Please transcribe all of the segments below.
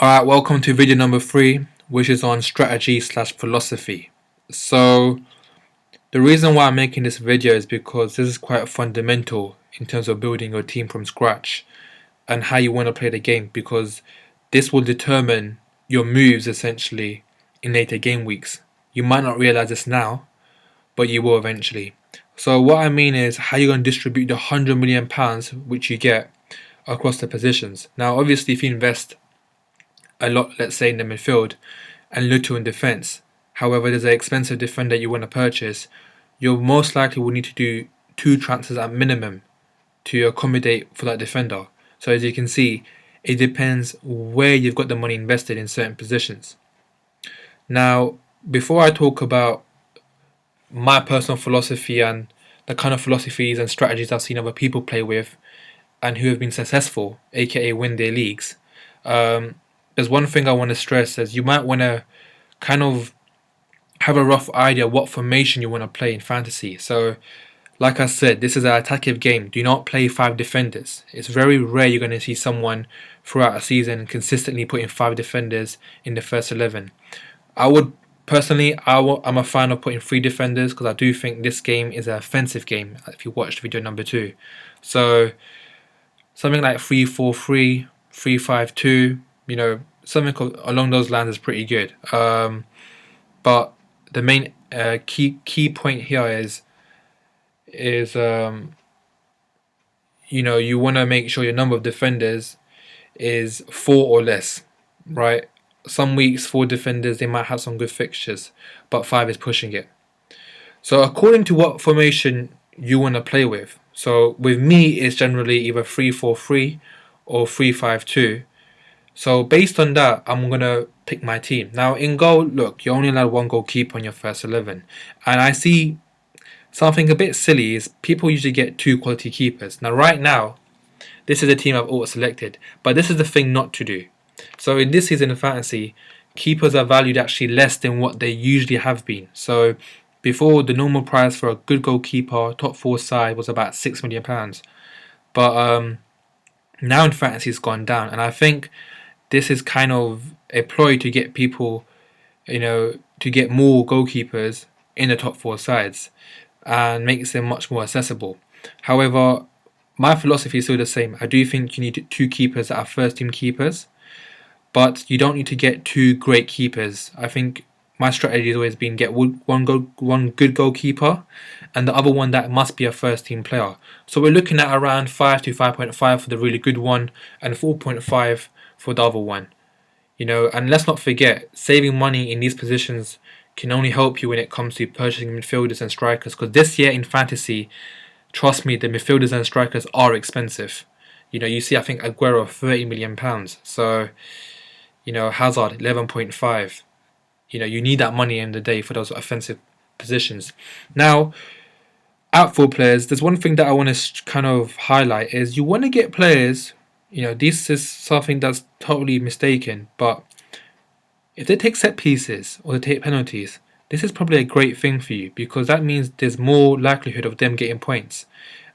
Alright, welcome to video number 3, which is on strategy slash philosophy. So, the reason why I'm making this video is because this is quite fundamental in terms of building your team from scratch and how you want to play the game, because this will determine your moves essentially in later game weeks. You might not realize this now, but you will eventually. So, what I mean is how you're going to distribute the £100 million which you get across the positions. Now, obviously, if you invest a lot, let's say, in the midfield and little in defence. However, there's an expensive defender you want to purchase, you most likely will need to do 2 transfers at minimum to accommodate for that defender. So as you can see, it depends where you've got the money invested in certain positions. Now, before I talk about my personal philosophy and the kind of philosophies and strategies I've seen other people play with and who have been successful, aka win their leagues, there's one thing I want to stress is you might want to kind of have a rough idea what formation you want to play in fantasy. So, like I said, this is an attacking game. Do not play 5 defenders. It's very rare you're going to see someone throughout a season consistently putting 5 defenders in the first 11. I would personally, I'm a fan of putting 3 defenders because I do think this game is an offensive game. If you watched video number 2, so something like 3-4-3, 3-5-2. Something along those lines is pretty good. But the main key point here is you want to make sure your number of defenders is 4 or less, right? Some weeks 4 defenders, they might have some good fixtures, but 5 is pushing it. So according to what formation you want to play with. So with me, it's generally either 3-4-3 or 3-5-2. So based on that, I'm going to pick my team. Now in goal, look, you're only allowed 1 goalkeeper on your first 11. And I see something a bit silly is people usually get 2 quality keepers. Now right now, this is a team I've auto-selected. But this is the thing not to do. So in this season of fantasy, keepers are valued actually less than what they usually have been. So before, the normal price for a good goalkeeper, top 4 side, was about £6 million. But now in fantasy it's gone down. And I think this is kind of a ploy to get people, to get more goalkeepers in the top 4 sides and makes them much more accessible. However, my philosophy is still the same. I do think you need 2 keepers that are first team keepers, but you don't need to get 2 great keepers. I think my strategy has always been get one good goalkeeper and the other one that must be a first team player. So we're looking at around 5 to 5.5 for the really good one and 4.5 for the other one. And let's not forget, saving money in these positions can only help you when it comes to purchasing midfielders and strikers, because this year in fantasy, trust me, the midfielders and strikers are expensive. You see, I think Aguero £30 million. So, Hazard 11.5. You need that money in the day for those offensive positions. Now, outfield players, there's one thing that I want to kind of highlight is you want to get players. This is something that's totally mistaken, but if they take set pieces or they take penalties, this is probably a great thing for you, because that means there's more likelihood of them getting points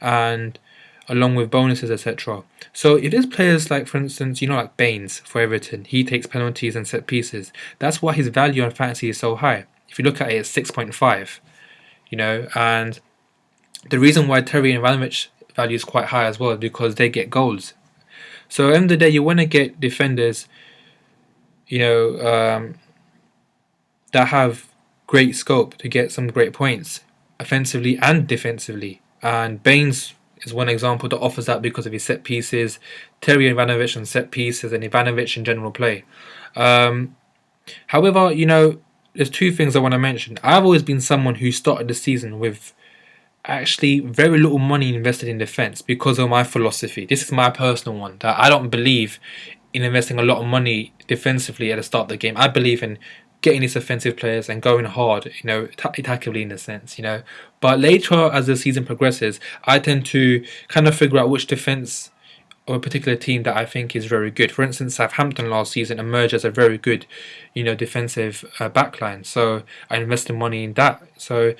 and along with bonuses, etc. So if there's players like, for instance, like Baines for Everton, he takes penalties and set pieces. That's why his value on fantasy is so high. If you look at it, it's 6.5. And the reason why Terry and Ivanovic value is quite high as well is because they get goals. So at the end of the day, you want to get defenders, that have great scope to get some great points, offensively and defensively. And Baines is one example that offers that because of his set pieces, Terry and Ivanovic on set pieces, and Ivanovic in general play. However, there's 2 things I want to mention. I've always been someone who started the season with actually very little money invested in defense because of my philosophy. This is my personal one, that I don't believe in investing a lot of money defensively at the start of the game. I believe in getting these offensive players and going hard, attackively in a sense, But later, as the season progresses, I tend to kind of figure out which defense of a particular team that I think is very good. For instance, Southampton last season emerged as a very good, defensive backline. So I invested money in that. So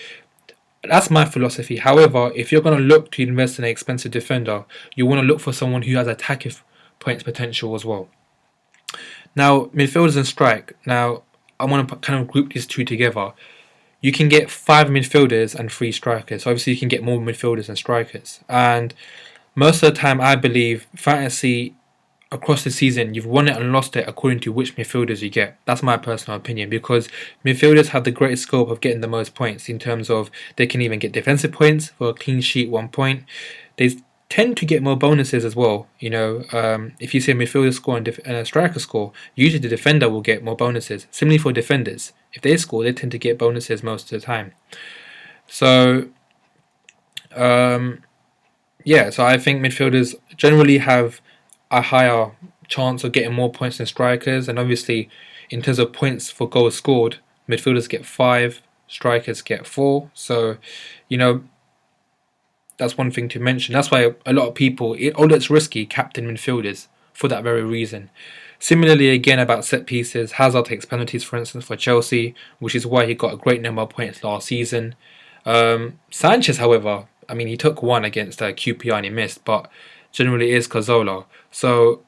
that's my philosophy. However, if you're going to look to invest in an expensive defender, you want to look for someone who has attacking points potential as well. Now, midfielders and strike. Now, I want to kind of group these two together. You can get 5 midfielders and 3 strikers. So obviously, you can get more midfielders and strikers. And most of the time, I believe fantasy across the season, you've won it and lost it according to which midfielders you get. That's my personal opinion, because midfielders have the greatest scope of getting the most points in terms of they can even get defensive points for a clean sheet, 1 point. They tend to get more bonuses as well. If you see a midfielder score and a striker score, usually the defender will get more bonuses. Similarly for defenders, if they score, they tend to get bonuses most of the time. So, so I think midfielders generally have a higher chance of getting more points than strikers, and obviously, in terms of points for goals scored, midfielders get 5, strikers get 4. So, you know, that's one thing to mention. That's why a lot of people, although it's risky, captain midfielders for that very reason. Similarly, again, about set pieces, Hazard takes penalties, for instance, for Chelsea, which is why he got a great number of points last season. Sanchez, however, I mean, he took one against QPR and he missed, but generally it is Cazorla. So,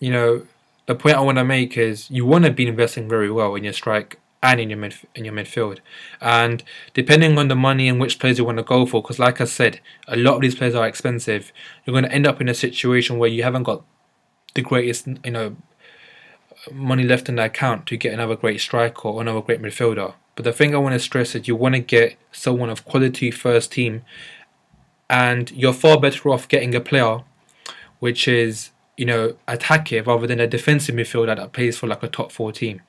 the point I want to make is you want to be investing very well in your strike and in your midfield, and depending on the money and which players you want to go for, because like I said, a lot of these players are expensive. You're going to end up in a situation where you haven't got the greatest money left in the account to get another great striker or another great midfielder. But the thing I want to stress is you want to get someone of quality first team, and you're far better off getting a player which is attacking rather than a defensive midfielder that plays for like a top 4 team.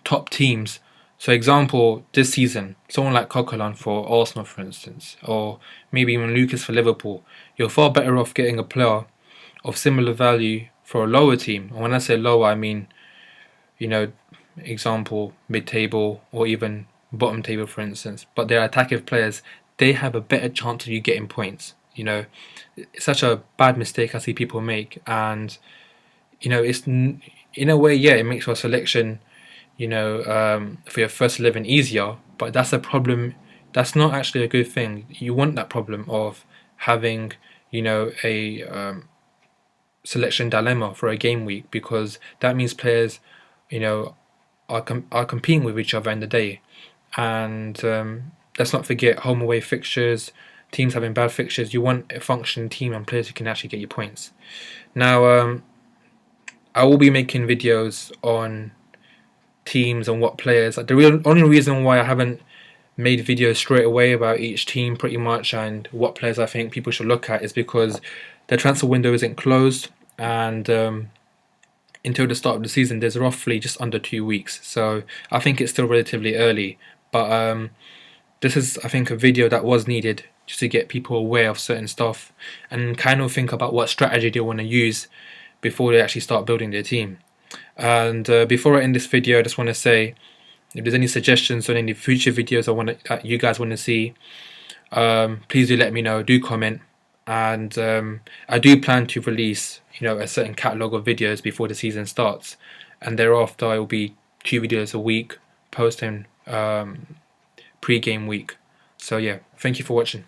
Top teams. So, example, this season, someone like Coquelin for Arsenal, for instance, or maybe even Lucas for Liverpool, you're far better off getting a player of similar value for a lower team. And when I say lower, I mean, example, mid-table or even bottom table, for instance. But they're attacking players. They have a better chance of you getting points. It's such a bad mistake I see people make, and it's in a way, yeah, it makes your selection for your first 11 easier, but that's a problem. That's not actually a good thing. You want that problem of having, a selection dilemma for a game week, because that means players, are competing with each other in the day. And let's not forget home away fixtures, teams having bad fixtures. You want a functioning team and players who can actually get you points. Now, I will be making videos on teams and what players. The only reason why I haven't made videos straight away about each team pretty much and what players I think people should look at is because the transfer window isn't closed, and until the start of the season there's roughly just under 2 weeks. So I think it's still relatively early, but this is, I think, a video that was needed just to get people aware of certain stuff and kind of think about what strategy they want to use before they actually start building their team. And before I end this video, I just want to say, if there's any suggestions on any future videos that you guys want to see, please do let me know. Do comment, and I do plan to release a certain catalogue of videos before the season starts, and thereafter it will be 2 videos a week, post and pre-game week. So yeah, thank you for watching.